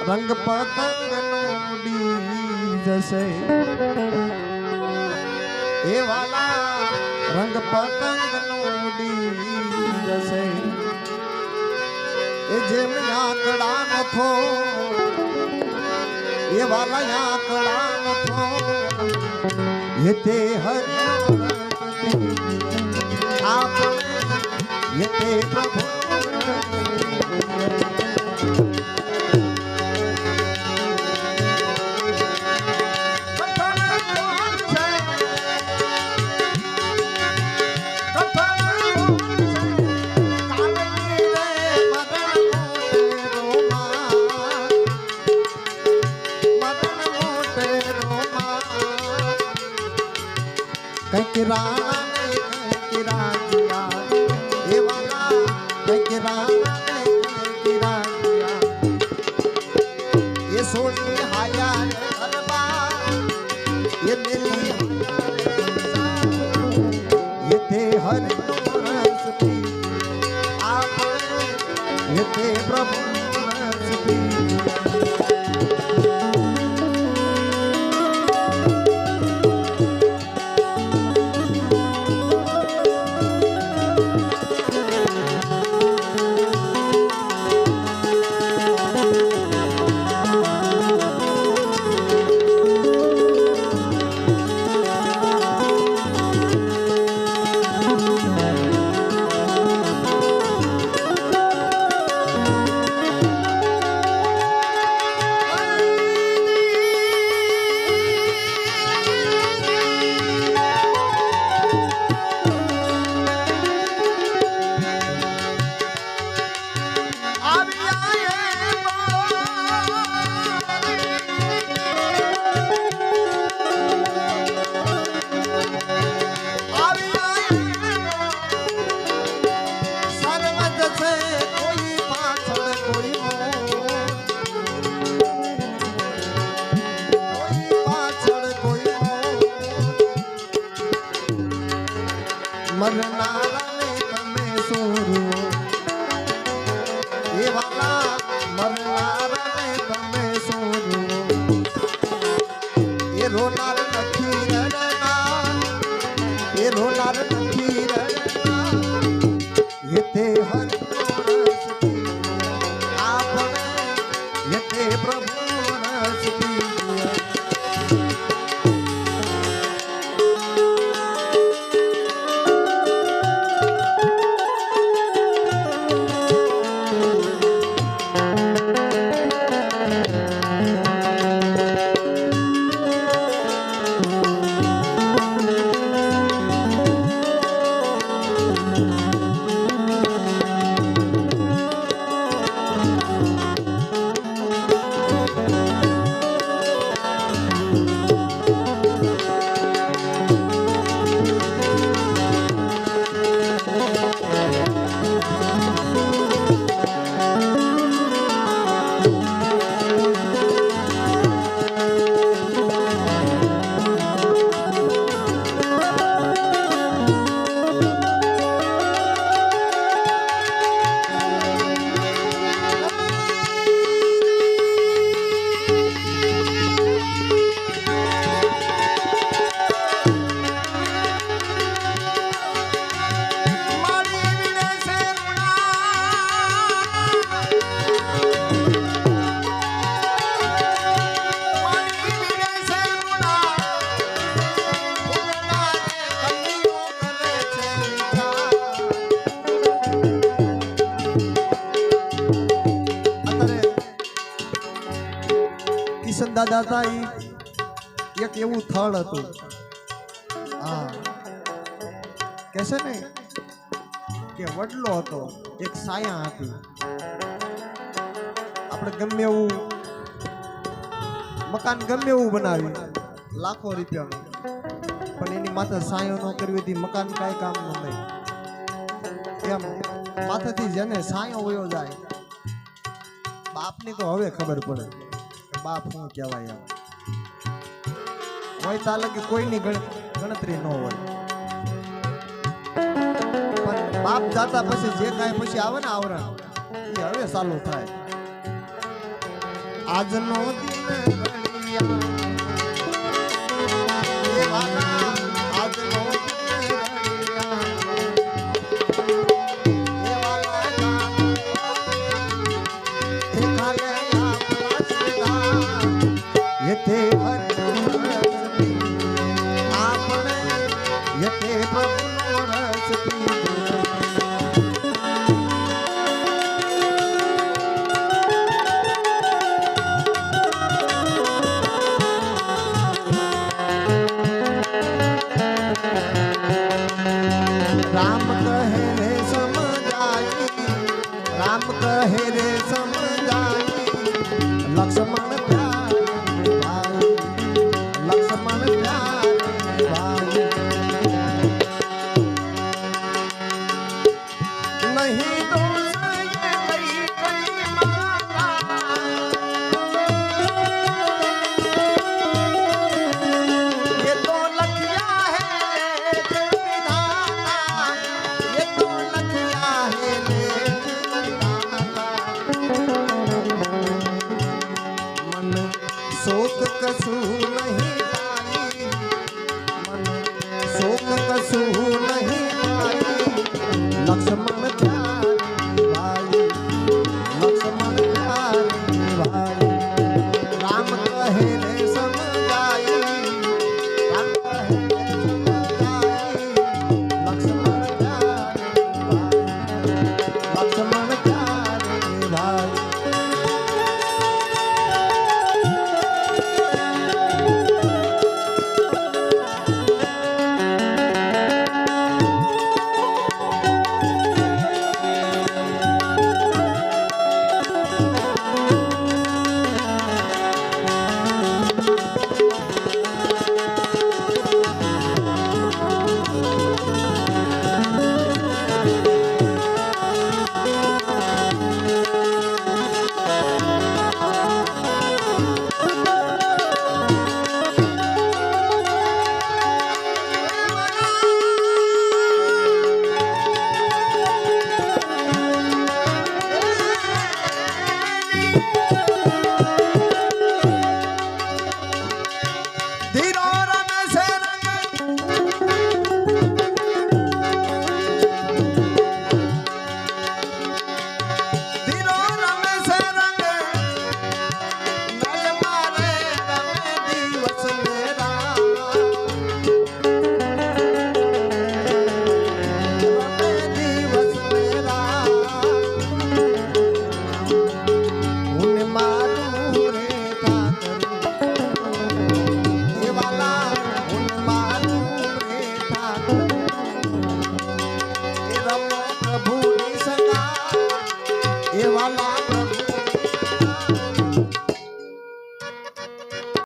રંગ પતંગનો ઉડી જશે એ વાલા રંગ પતંગનો ઉડી જશે એ જેમ આંકડા નથો એ વાલા આંકડા નથો એ તે હરિ આપણે એ તે પ્રભુ કંઈક રાણા ને કંઈક રાજ્યા એ વાલા કંઈક રાણા ને કંઈક રાજ્યા એ સોની હાયા ને ગરબા એ મેલી એ તે હરિ રસ પી આપણે એ તે પ્રભુ રસ પી મરનારા ને તમે સોરો એ વાલા મરનારા ને તમે સોરો એ રોનાર નથી રડનાર એ રોનાર નથી રડનાર એ તે હરિ રસ પી આપણે એ તે પ્રભુ રસ પી દાદા હતા એક એવું થળ હતું હા કે છે ને કે વડલો હતો એક સાયા હતી આપણે ગમે એવું મકાન ગમે એવું બનાવ્યું લાખો રૂપિયાનું પણ એની માથે સાયો ન કરવી હતી મકાન કાંઈ કામ ન થાય એમ માથેથી જેને સાયો વયો જાય બાપની તો હવે ખબર પડે બાપ શું કહેવાય હોય તા લગી કોઈની ગણતરી ન હોય પણ બાપ જાતા પછી જે કાંઈ પછી આવે ને આવરણ એ હવે ચાલુ થાય આજનો દિન રણિયા એ વાલા આજનો દિન રણિયા એ વાલા એ ખાલે આપણા સદા યતે હરિ આપણે યતે પ્રભુનો રસ પીધો राम कहे रे समझाई राम कहे रे समझाई लक्ष्मण प्यारे भाई लक्ष्मण प्यारे भाई नहीं दोष ये कई कई माता ये तो लखिया है शोक कसू नहीं पाई मन शोक कसू नहीं पाई लक्ष्मण प्यारे भाई लक्ष्मण प्यारे भाई राम कहे रे समझाई राम कहे रे समझाई लक्ष्मण प्यारे भाई लक्ष्मण प्यारे भाई प्रभु संगा ये वाला